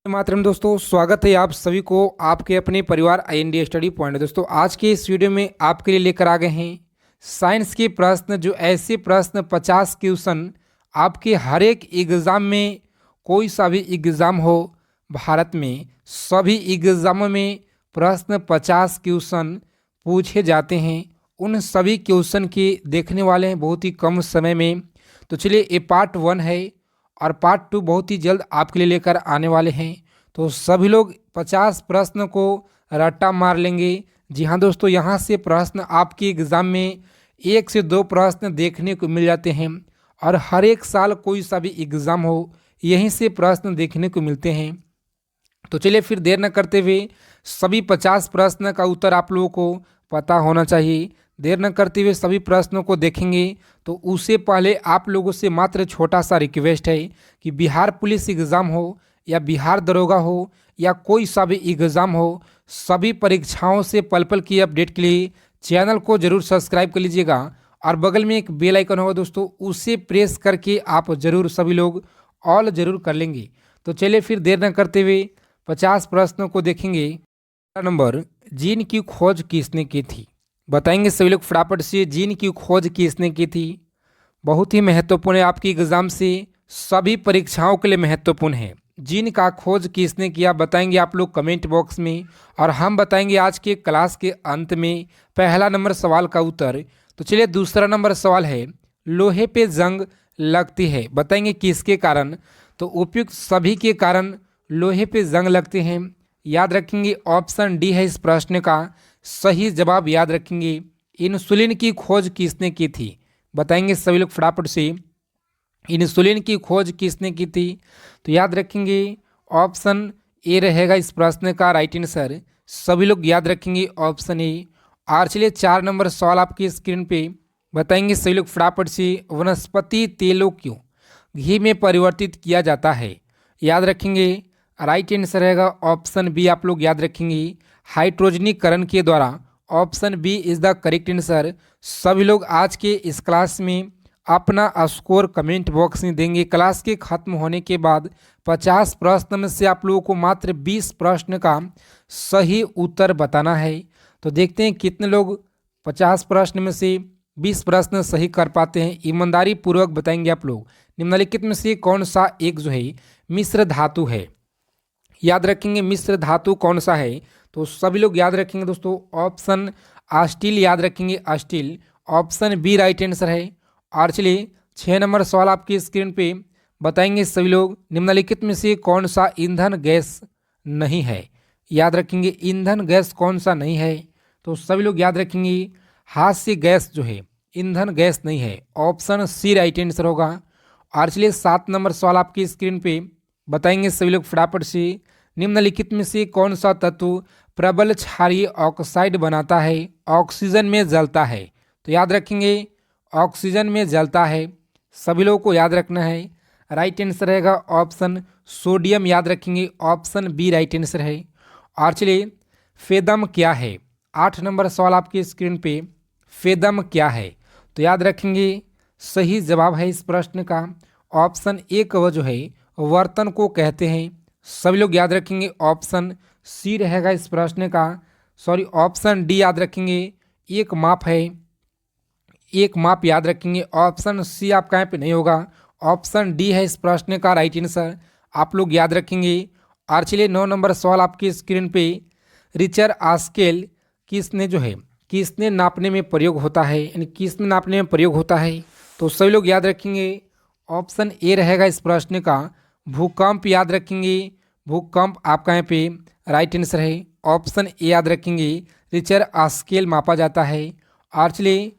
मातरम दोस्तों, स्वागत है आप सभी को आपके अपने परिवार आईएनडी स्टडी पॉइंट। दोस्तों आज के इस वीडियो में आपके लिए लेकर आ गए हैं साइंस के प्रश्न, जो ऐसे प्रश्न 50 क्वेश्चन आपके हर एक एग्ज़ाम में, कोई सा भी एग्ज़ाम हो भारत में, सभी एग्ज़ामों में प्रश्न 50 क्वेश्चन पूछे जाते हैं। उन सभी क्वेश्चन के देखने वाले हैं बहुत ही कम समय में। तो चलिए, ये पार्ट 1 है और पार्ट 2 बहुत ही जल्द आपके लिए लेकर आने वाले हैं। तो सभी लोग 50 प्रश्न को रट्टा मार लेंगे। जी हाँ दोस्तों, यहाँ से प्रश्न आपके एग्ज़ाम में 1 से 2 प्रश्न देखने को मिल जाते हैं और हर एक साल कोई सा भी एग्ज़ाम हो यहीं से प्रश्न देखने को मिलते हैं। तो चलिए फिर देर न करते हुए सभी 50 प्रश्न का उत्तर आप लोगों को पता होना चाहिए। देर न करते हुए सभी प्रश्नों को देखेंगे। तो उससे पहले आप लोगों से मात्र छोटा सा रिक्वेस्ट है कि बिहार पुलिस एग्ज़ाम हो या बिहार दरोगा हो या कोई सा भी एग्ज़ाम हो, सभी परीक्षाओं से पल पल की अपडेट के लिए चैनल को ज़रूर सब्सक्राइब कर लीजिएगा और बगल में एक बेल आइकन होगा दोस्तों, उसे प्रेस करके आप ज़रूर सभी लोग ऑल ज़रूर कर लेंगे। तो चलिए फिर देर न करते हुए 50 प्रश्नों को देखेंगे। पहला नंबर, जीन की खोज किसने की थी? बताएंगे सभी लोग फटाफट से, जीन की खोज किसने की थी? बहुत ही महत्वपूर्ण है, आपकी एग्जाम से सभी परीक्षाओं के लिए महत्वपूर्ण है। जीन का खोज किसने किया बताएंगे आप लोग कमेंट बॉक्स में, और हम बताएंगे आज के क्लास के अंत में पहला नंबर सवाल का उत्तर। तो चलिए, दूसरा नंबर सवाल है, लोहे पे जंग लगती है, बताएंगे किसके कारण? तो उपयुक्त सभी के कारण लोहे पे जंग लगते हैं। याद रखेंगे ऑप्शन डी है इस प्रश्न का सही जवाब। याद रखेंगे इंसुलिन की खोज किसने की थी? बताएंगे सभी लोग फटाफट से, इंसुलिन की खोज किसने की थी? तो याद रखेंगे ऑप्शन ए रहेगा इस प्रश्न का राइट आंसर। सभी लोग याद रखेंगे ऑप्शन ए। और चलिए 4 नंबर सवाल आपकी स्क्रीन पे, बताएंगे सभी लोग फटाफट से, वनस्पति तेलों क्यों घी में परिवर्तित किया जाता है? याद रखेंगे राइट आंसर रहेगा ऑप्शन बी। आप लोग याद रखेंगे हाइड्रोजनीकरण के द्वारा। Option B is the correct answer. सभी लोग आज के इस क्लास में अपना स्कोर कमेंट बॉक्स में देंगे। क्लास के खत्म होने के बाद 50 प्रश्न में से आप लोगों को मात्र 20 प्रश्न का सही उत्तर बताना है। तो देखते हैं कितने लोग 50 प्रश्न में से 20 प्रश्न सही कर पाते हैं। ईमानदारी पूर्वक बताएंगे आप लोग, निम्नलिखित में से कौन सा एक जो है मिश्र धातु है? याद रखेंगे मिश्र धातु कौन सा है? तो सभी लोग याद रखेंगे दोस्तों ऑप्शन स्टील। याद रखेंगे steel. Option B right answer है। और चलिए 6 नंबर सवाल आपकी स्क्रीन पे, बताएंगे सभी लोग निम्नलिखित में से कौन सा ईंधन गैस नहीं है? याद रखेंगे ईंधन गैस कौन सा नहीं है? तो सभी लोग याद रखेंगे हास्य गैस जो है ईंधन गैस नहीं है। ऑप्शन सी राइट आंसर होगा। और चलिए 7 नंबर सवाल आपकी स्क्रीन पे, बताएंगे सभी लोग फटाफट से, निम्नलिखित में से कौन सा तत्व प्रबल क्षारीय ऑक्साइड बनाता है, ऑक्सीजन में जलता है? तो याद रखेंगे ऑक्सीजन में जलता है। सभी लोगों को याद रखना है। राइट आंसर रहेगा ऑप्शन सोडियम। याद रखेंगे ऑप्शन बी राइट आंसर है। और चलिए फेदम क्या है? 8 नंबर सवाल आपकी स्क्रीन पे, फेदम क्या है? तो याद रखेंगे सही जवाब है इस प्रश्न का ऑप्शन ए का जो है वर्तन को कहते हैं। सभी लोग याद रखेंगे ऑप्शन सी रहेगा इस प्रश्न का, सॉरी ऑप्शन डी याद रखेंगे एक माप है, एक माप याद रखेंगे। ऑप्शन सी आपका यहाँ पे नहीं होगा, ऑप्शन डी है इस प्रश्न का राइट आंसर। आप लोग याद रखेंगे। और चलिए 9 नंबर सवाल आपकी स्क्रीन पे, रिचर स्केल किसने जो है किसने नापने में प्रयोग होता है, यानी किसने नापने में प्रयोग होता है? तो सभी लोग याद रखेंगे ऑप्शन ए रहेगा इस प्रश्न का भूकंप। याद रखेंगे भूकंप आपका यहाँ पे राइट आंसर है। ऑप्शन ए याद रखेंगे रिचर स्केल मापा जाता है। और चलिए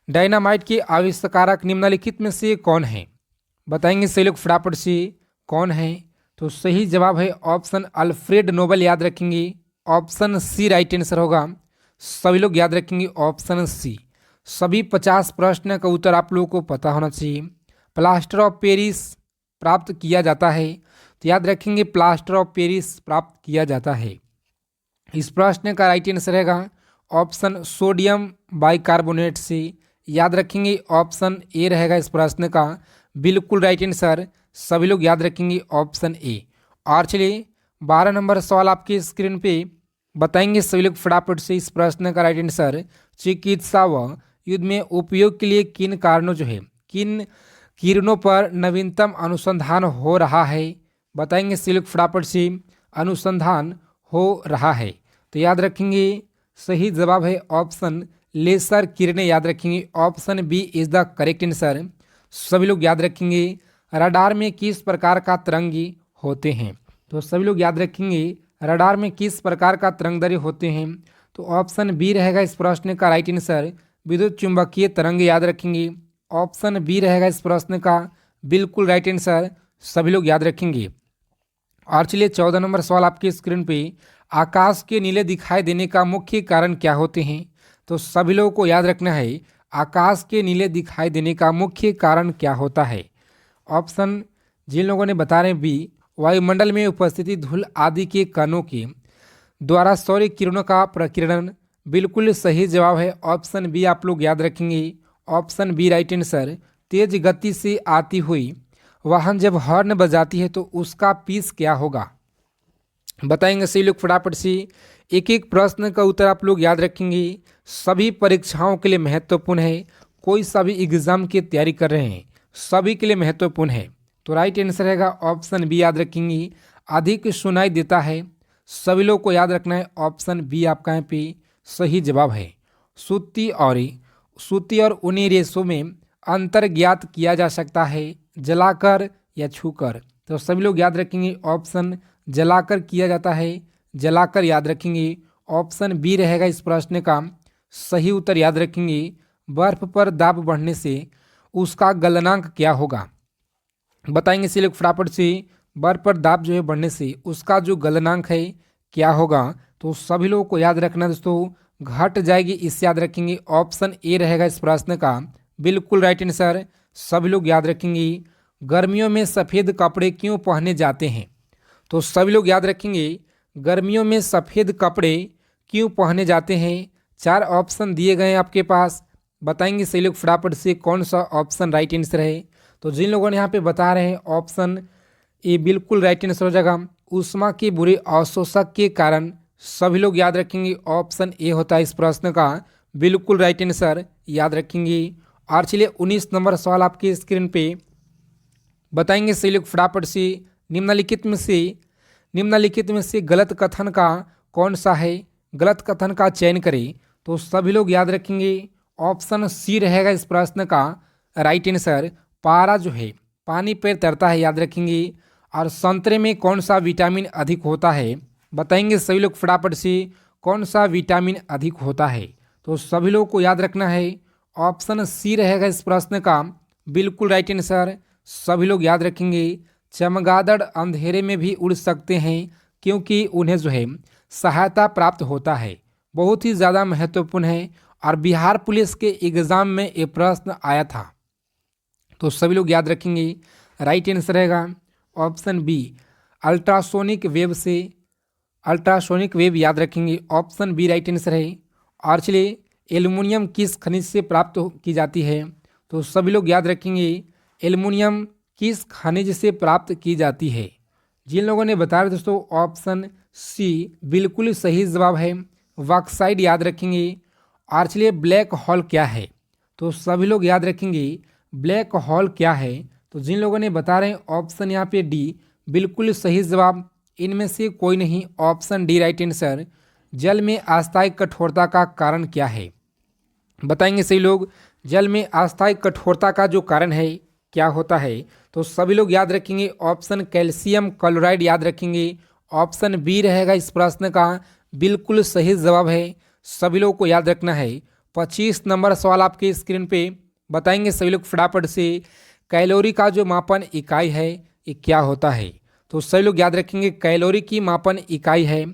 डायनामाइट के आविष्कारक निम्नलिखित में से कौन है? बताएंगे सही लोग फटाफट से कौन है? तो सही जवाब है ऑप्शन अल्फ्रेड नोबेल। याद रखेंगे ऑप्शन सी राइट आंसर होगा। सभी लोग याद रखेंगे ऑप्शन सी। सभी 50 प्रश्न का उत्तर आप लोगों को पता होना चाहिए। प्लास्टर ऑफ पेरिस प्राप्त किया जाता है, तो याद रखेंगे प्लास्टर ऑफ पेरिस प्राप्त किया जाता है। इस प्रश्न का राइट आंसर रहेगा ऑप्शन सोडियम बाइकार्बोनेट से। याद रखेंगे ऑप्शन ए रहेगा इस प्रश्न का बिल्कुल राइट आंसर। सभी लोग याद रखेंगे ऑप्शन ए। और चलिए 12 नंबर सवाल आपकी स्क्रीन पे बताएंगे सभी लोग फटाफट से इस प्रश्न का राइट आंसर। चिकित्सा व युद्ध में उपयोग के लिए किन कारणों जो है किन किरणों पर नवीनतम अनुसंधान हो रहा है, बताएंगे सभी लोग फटाफट से। अनुसंधान हो रहा है तो याद रखेंगे सही जवाब है ऑप्शन लेसर किरणें, याद रखेंगे option B is the correct answer. सभी लोग याद रखेंगे रडार में किस प्रकार का तरंगी होते हैं, तो सभी लोग याद रखेंगे रडार में किस प्रकार का तरंगदैर्घ्य होते हैं, तो ऑप्शन बी रहेगा इस प्रश्न का राइट आंसर। विद्युत चुंबकीय तरंग, याद रखेंगे ऑप्शन बी रहेगा इस प्रश्न का बिल्कुल राइट आंसर, सभी लोग याद रखेंगे। और चलिए 14 नंबर सवाल आपकी स्क्रीन पे, आकाश के नीले दिखाई देने का मुख्य कारण क्या होते हैं, तो सभी लोगों को याद रखना है आकाश के नीले दिखाई देने का मुख्य कारण क्या होता है। ऑप्शन जिन लोगों ने बता रहे हैं बी, वायुमंडल में उपस्थिति धूल आदि के कणों के द्वारा सौर किरणों का प्रकीर्णन, बिल्कुल सही जवाब है ऑप्शन बी, आप लोग याद रखेंगे ऑप्शन बी राइट आंसर। तेज गति से आती हुई वाहन जब हॉर्न बजाती है तो उसका पीस क्या होगा, बताएंगे सही लोग फटाफट से। एक एक प्रश्न का उत्तर आप लोग याद रखेंगे, सभी परीक्षाओं के लिए महत्वपूर्ण है, कोई सा भी एग्जाम की तैयारी कर रहे हैं सभी के लिए महत्वपूर्ण है। तो राइट आंसर रहेगा ऑप्शन बी, याद रखेंगे अधिक सुनाई देता है, सभी लोग को याद रखना है ऑप्शन बी आपका यहाँ पे सही जवाब है। सूती और ऊनी रेशों में अंतर ज्ञात किया जा सकता है, जलाकर या छूकर, तो सभी लोग याद रखेंगे ऑप्शन जलाकर किया जाता है, जलाकर याद रखेंगे ऑप्शन बी रहेगा इस प्रश्न का सही उत्तर, याद रखेंगे। बर्फ पर दाब बढ़ने से उसका गलनांक क्या होगा, बताएंगे इसी लोग फटाफट से। बर्फ पर दाब जो है बढ़ने से उसका जो गलनांक है क्या होगा, तो सभी लोगों को याद रखना दोस्तों घट जाएगी, इससे याद रखेंगे ऑप्शन ए रहेगा इस प्रश्न का बिल्कुल राइट आंसर, सभी लोग याद रखेंगे। गर्मियों में सफ़ेद कपड़े क्यों पहने जाते हैं, तो सभी लोग याद रखेंगे गर्मियों में सफ़ेद कपड़े क्यों पहने जाते हैं। 4 ऑप्शन दिए गए हैं आपके पास, बताएंगे सही लोग फटाफट से कौन सा ऑप्शन राइट आंसर है। तो जिन लोगों ने यहाँ पे बता रहे हैं ऑप्शन ए बिल्कुल राइट आंसर हो जाएगा, ऊष्मा के बुरे अवशोषक के कारण, सभी लोग याद रखेंगे ऑप्शन ए होता है इस प्रश्न का बिल्कुल राइट आंसर, याद रखेंगे। और चलिए 19 नंबर सवाल आपकी स्क्रीन पे बताएंगे सही लोग फटाफट से। निम्नलिखित में से गलत कथन का कौन सा है, गलत कथन का चयन करें, तो सभी लोग याद रखेंगे ऑप्शन सी रहेगा इस प्रश्न का राइट आंसर। पारा जो है पानी पर तैरता है, याद रखेंगे। और संतरे में कौन सा विटामिन अधिक होता है, बताएंगे सभी लोग फटाफट से कौन सा विटामिन अधिक होता है, तो सभी लोग को याद रखना है ऑप्शन सी रहेगा इस प्रश्न का बिल्कुल राइट आंसर, सभी लोग याद रखेंगे। चमगादड़ अंधेरे में भी उड़ सकते हैं क्योंकि उन्हें जो है सहायता प्राप्त होता है, बहुत ही ज़्यादा महत्वपूर्ण है और बिहार पुलिस के एग्ज़ाम में ये प्रश्न आया था, तो सभी लोग याद रखेंगे राइट आंसर रहेगा ऑप्शन बी। अल्ट्रासोनिक वेव याद रखेंगे ऑप्शन बी राइट आंसर है। और चलिए एल्युमिनियम किस खनिज से प्राप्त की जाती है, तो सभी लोग याद रखेंगे एल्युमिनियम किस खनिज से प्राप्त की जाती है। जिन लोगों ने बताया दोस्तों ऑप्शन सी बिल्कुल सही जवाब है, बॉक्साइट, याद रखेंगे। और चलिए ब्लैक होल क्या है, तो सभी लोग याद रखेंगे ब्लैक होल क्या है, तो जिन लोगों ने बता रहे हैं ऑप्शन यहाँ पे डी बिल्कुल सही जवाब, इनमें से कोई नहीं, ऑप्शन डी राइट आंसर। जल में अस्थायी कठोरता का कारण क्या है, बताएंगे सही लोग। जल में अस्थायी कठोरता का जो कारण है क्या होता है, तो सभी लोग याद रखेंगे ऑप्शन कैल्शियम क्लोराइड, याद रखेंगे ऑप्शन बी रहेगा इस प्रश्न का बिल्कुल सही जवाब है, सभी लोगों को याद रखना है। 25 नंबर सवाल आपके स्क्रीन पे बताएंगे सभी लोग फटाफट से। कैलोरी का जो मापन इकाई है ये क्या होता है, तो सभी लोग याद रखेंगे कैलोरी की मापन इकाई है,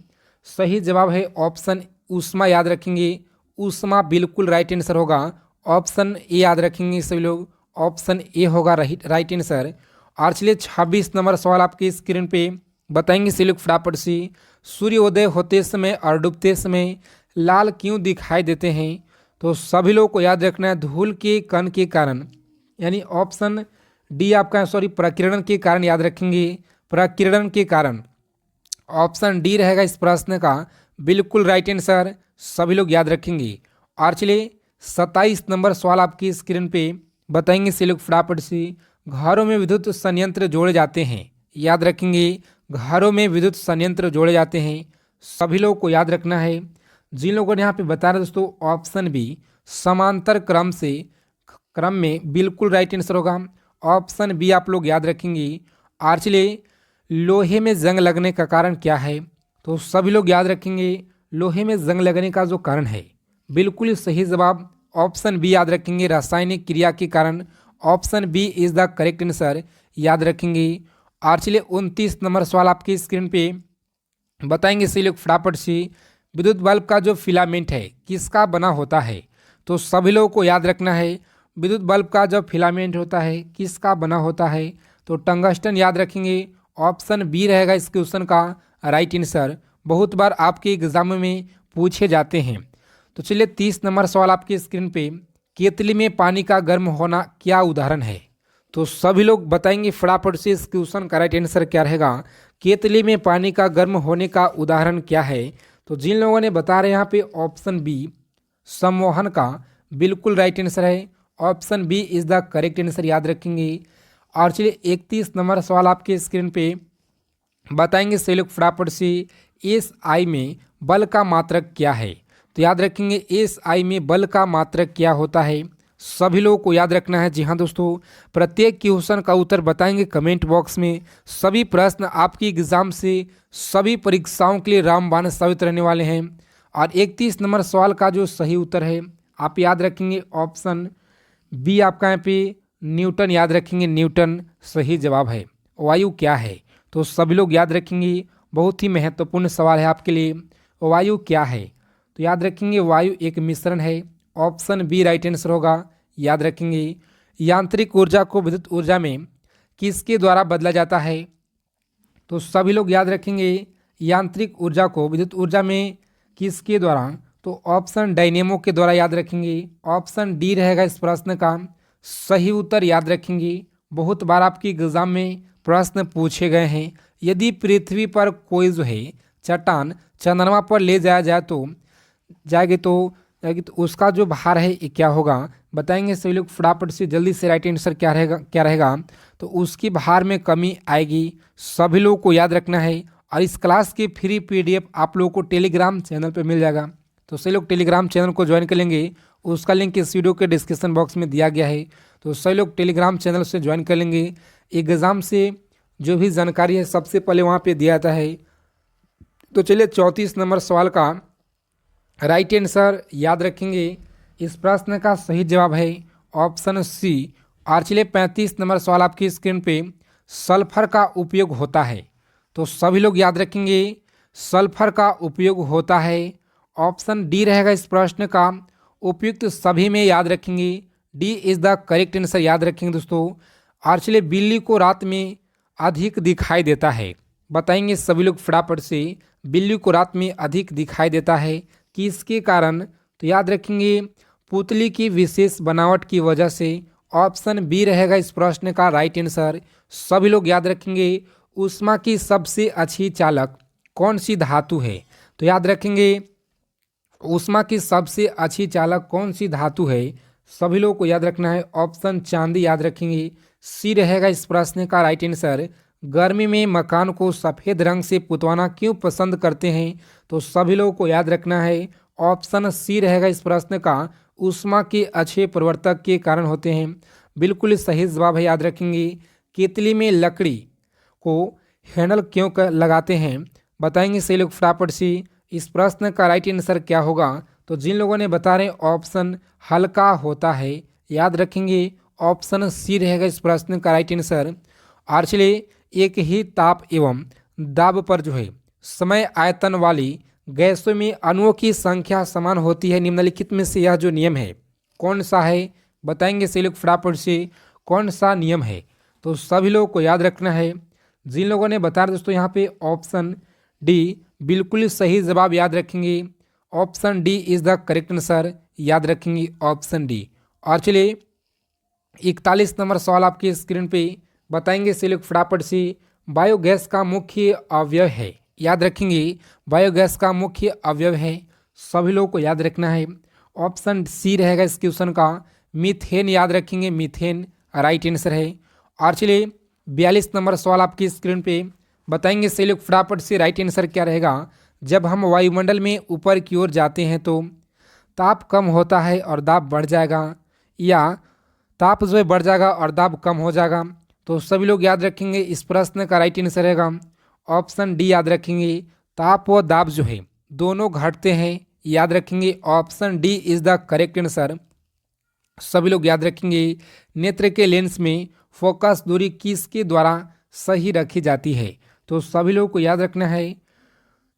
सही जवाब है ऑप्शन ऊष्मा, याद रखेंगे ऊष्मा बिल्कुल राइट आंसर होगा, ऑप्शन ए याद रखेंगे सभी लोग ऑप्शन ए होगा राइट आंसर। और चलिए 26 नंबर सवाल आपके स्क्रीन पे बताएंगे सभी लोग फटाफट से। सूर्योदय होते समय और डूबते समय लाल क्यों दिखाई देते हैं, तो सभी लोगों को याद रखना है धूल के कण के कारण, यानी ऑप्शन डी आपका प्रकीर्णन के कारण, याद रखेंगे प्रकीर्णन के कारण। ऑप्शन डी रहेगा इस प्रश्न का बिल्कुल राइट आंसर, सभी लोग याद रखेंगे। और चलिए 27 नंबर सवाल आपकी स्क्रीन पे बताएंगे से लोग फटाफट से। घरों में विद्युत संयंत्र जोड़े जाते हैं, याद रखेंगे, घरों में विद्युत संयंत्र जोड़े जाते हैं, सभी लोगों को याद रखना है। जिन लोगों ने यहाँ पे बताया दोस्तों ऑप्शन बी समांतर क्रम में बिल्कुल राइट आंसर होगा, ऑप्शन बी आप लोग याद रखेंगे। और चलिए लोहे में जंग लगने का कारण क्या है, तो सभी लोग याद रखेंगे लोहे में जंग लगने का जो कारण है बिल्कुल ही सही जवाब ऑप्शन बी याद रखेंगे, रासायनिक क्रिया के कारण, option B is the correct answer, याद रखेंगे। और चलिए 29 नंबर सवाल आपकी स्क्रीन पे बताएंगे से लोग फटाफट से। विद्युत बल्ब का जो फिलामेंट है किसका बना होता है, तो सभी लोगों को याद रखना है विद्युत बल्ब का जो फिलामेंट होता है किसका बना होता है, तो टंगस्टन, याद रखेंगे, ऑप्शन बी रहेगा इस क्वेश्चन का राइट आंसर, बहुत बार आपके एग्जाम में पूछे जाते हैं। तो चलिए 30 नंबर सवाल आपकी स्क्रीन पे, केतली में पानी का गर्म होना क्या उदाहरण है, तो सभी लोग बताएंगे फटाफट से इस क्वेश्चन का राइट आंसर क्या रहेगा। केतली में पानी का गर्म होने का उदाहरण क्या है, तो जिन लोगों ने बता रहे हैं यहाँ पे ऑप्शन बी सम्मोहन का बिल्कुल राइट आंसर है, option B is the correct answer, याद रखेंगे। और चलिए 31 नंबर सवाल आपके स्क्रीन पे बताएंगे से लोग फटाफट से। एस आई में बल का मात्रक क्या है, तो याद रखेंगे एस आई में बल का मात्रक क्या होता है, सभी लोगों को याद रखना है। जी हाँ दोस्तों, प्रत्येक क्वेश्चन का उत्तर बताएंगे कमेंट बॉक्स में। सभी प्रश्न आपकी एग्जाम से सभी परीक्षाओं के लिए रामबाण साबित रहने वाले हैं। और 31 नंबर सवाल का जो सही उत्तर है आप याद रखेंगे ऑप्शन बी, आपका यहाँ पे न्यूटन, याद रखेंगे, न्यूटन सही जवाब है। वायु क्या है, तो सभी लोग याद रखेंगे, बहुत ही महत्वपूर्ण सवाल है आपके लिए। वायु क्या है, तो याद रखेंगे वायु एक मिश्रण है, ऑप्शन बी राइट आंसर होगा, याद रखेंगे। यांत्रिक ऊर्जा को विद्युत ऊर्जा में किसके द्वारा बदला जाता है, तो सभी लोग याद रखेंगे यांत्रिक ऊर्जा को विद्युत ऊर्जा में किसके द्वारा, तो ऑप्शन डायनेमो के द्वारा, याद रखेंगे, ऑप्शन डी रहेगा इस प्रश्न का सही उत्तर, याद रखेंगे। बहुत बार आपकी एग्जाम में प्रश्न पूछे गए हैं। यदि पृथ्वी पर कोई जो है चट्टान चंद्रमा पर ले जाएगी तो उसका जो भार है ये क्या होगा, बताएंगे सभी लोग फटाफट से, जल्दी से राइट आंसर क्या रहेगा, तो उसकी भार में कमी आएगी, सभी लोगों को याद रखना है। और इस क्लास की फ्री पीडीएफ आप लोगों को टेलीग्राम चैनल पे मिल जाएगा, तो सभी लोग टेलीग्राम चैनल को ज्वाइन कर लेंगे, उसका लिंक इस वीडियो के डिस्क्रिप्शन बॉक्स में दिया गया है, तो सभी लोग टेलीग्राम चैनल से ज्वाइन कर लेंगे। एग्ज़ाम से जो भी जानकारी है सबसे पहले वहाँ पे दिया जाता है। तो चलिए 34 नंबर सवाल का राइट आंसर याद रखेंगे, इस प्रश्न का सही जवाब है ऑप्शन सी। और चलिए 35 नंबर सवाल आपकी स्क्रीन पे, सल्फर का उपयोग होता है, तो सभी लोग याद रखेंगे सल्फर का उपयोग होता है, ऑप्शन डी रहेगा इस प्रश्न का उपयुक्त सभी में, याद रखेंगे, D is the correct answer, याद रखेंगे दोस्तों। और चलिए बिल्ली को रात में अधिक दिखाई देता है, बताएंगे सभी लोग फटाफट से, बिल्ली को रात में अधिक दिखाई देता है किसके कारण, तो याद रखेंगे पुतली की विशेष बनावट की वजह से, ऑप्शन बी रहेगा इस प्रश्न का राइट आंसर, सभी लोग याद रखेंगे। ऊष्मा की सबसे अच्छी चालक कौन सी धातु है, तो याद रखेंगे ऊष्मा की सबसे अच्छी चालक कौन सी धातु है, सभी लोगों को याद रखना है, ऑप्शन चांदी, याद रखेंगे, सी रहेगा इस प्रश्न का राइट आंसर। गर्मी में मकान को सफ़ेद रंग से पुतवाना क्यों पसंद करते हैं, तो सभी लोगों को याद रखना है, ऑप्शन सी रहेगा इस प्रश्न का ऊष्मा के अच्छे प्रवर्तक के कारण होते हैं, बिल्कुल सही जवाब है, याद रखेंगे। केतली में लकड़ी को हैंडल क्यों लगाते हैं, बताएंगे सही लोग फटाफट से, इस प्रश्न का राइट आंसर क्या होगा, तो जिन लोगों ने बता रहे ऑप्शन हल्का होता है, याद रखेंगे, ऑप्शन सी रहेगा इस प्रश्न का राइट आंसर। और चलिए एक ही ताप एवं दाब पर जो है समय आयतन वाली गैसों में अणुओं की संख्या समान होती है, निम्नलिखित में से यह जो नियम है कौन सा है, बताएंगे सही लोग फटाफट से कौन सा नियम है, तो सभी लोगों को याद रखना है। जिन लोगों ने बताया दोस्तों यहाँ पे ऑप्शन डी बिल्कुल सही जवाब, याद रखेंगे, option D is the correct answer, याद रखेंगे ऑप्शन डी। और चलिए 41 नंबर सवाल आपकी स्क्रीन पे बताएंगे से लोग फटाफट से, बायोगैस का मुख्य अवयव है, याद रखेंगे बायोगैस का मुख्य अवयव है, सभी लोगों को याद रखना है। ऑप्शन सी रहेगा इस क्वेश्चन का मीथेन, याद रखेंगे मीथेन राइट आंसर है। और चलिए 42 नंबर सवाल आपकी स्क्रीन पे बताएंगे, सही लोग फटाफट से राइट आंसर क्या रहेगा। जब हम वायुमंडल में ऊपर की ओर जाते हैं तो ताप कम होता है और दाब बढ़ जाएगा, या ताप जो है बढ़ जाएगा और दाब कम हो जाएगा। तो सभी लोग याद रखेंगे इस प्रश्न का राइट आंसर रहेगा ऑप्शन डी, याद रखेंगे ताप व दाब जो है दोनों घटते हैं, याद रखेंगे option D is the correct answer. सभी लोग याद रखेंगे नेत्र के लेंस में फोकस दूरी किसके द्वारा सही रखी जाती है। तो सभी लोगों को याद रखना है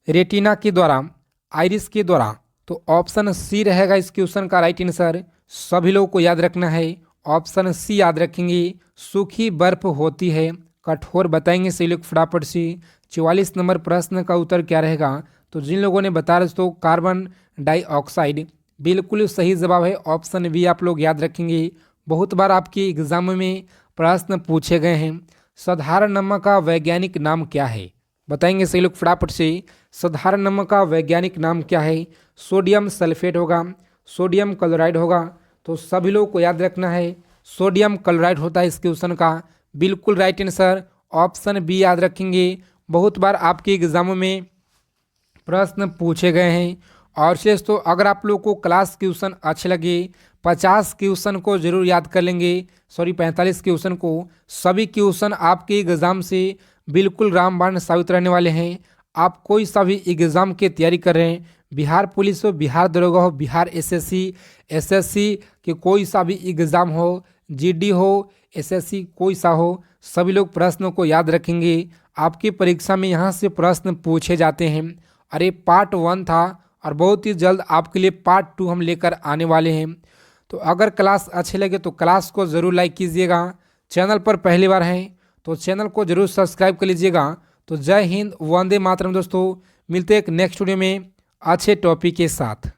रेटिना के द्वारा, आइरिस के द्वारा। तो ऑप्शन सी रहेगा इस क्वेश्चन का राइट आंसर। सभी लोगों को याद रखना है ऑप्शन सी, याद रखेंगे सूखी बर्फ होती है कठोर। बताएंगे सही लोग फटाफट से 44 नंबर प्रश्न का उत्तर क्या रहेगा। तो जिन लोगों ने बताया तो कार्बन डाइऑक्साइड बिल्कुल सही जवाब है, ऑप्शन बी आप लोग याद रखेंगे। बहुत बार आपके एग्जाम में प्रश्न पूछे गए हैं। साधारण नमक का वैज्ञानिक नाम क्या है, बताएंगे सही लोग फटाफट से। साधारण नमक का वैज्ञानिक नाम क्या है। सोडियम सल्फेट होगा, सोडियम क्लोराइड होगा। तो सभी लोगों को याद रखना है सोडियम क्लोराइड होता है इस क्वेश्चन का बिल्कुल राइट आंसर, ऑप्शन बी याद रखेंगे। बहुत बार आपके एग्जामों में प्रश्न पूछे गए हैं। और शेष तो अगर आप लोग को क्लास क्वेश्चन अच्छे लगे 50 क्वेश्चन को जरूर याद कर लेंगे, 45 क्वेश्चन को। सभी क्वेश्चन आपके एग्ज़ाम से बिल्कुल रामबाण साबित रहने वाले हैं। आप कोई सा भी एग्ज़ाम की तैयारी कर रहे हैं, बिहार पुलिस हो, बिहार दरोगा हो, बिहार एसएससी के कोई सा भी एग्ज़ाम हो, जीडी हो, एसएससी कोई सा हो, सभी लोग प्रश्नों को याद रखेंगे। आपकी परीक्षा में यहाँ से प्रश्न पूछे जाते हैं। अरे पार्ट 1 था और बहुत ही जल्द आपके लिए पार्ट 2 हम लेकर आने वाले हैं। तो अगर क्लास अच्छे लगे तो क्लास को ज़रूर लाइक कीजिएगा। चैनल पर पहली बार हैं तो चैनल को ज़रूर सब्सक्राइब कर लीजिएगा। तो जय हिंद, वंदे मातरम दोस्तों। मिलते हैं एक नेक्स्ट वीडियो में अच्छे टॉपिक के साथ।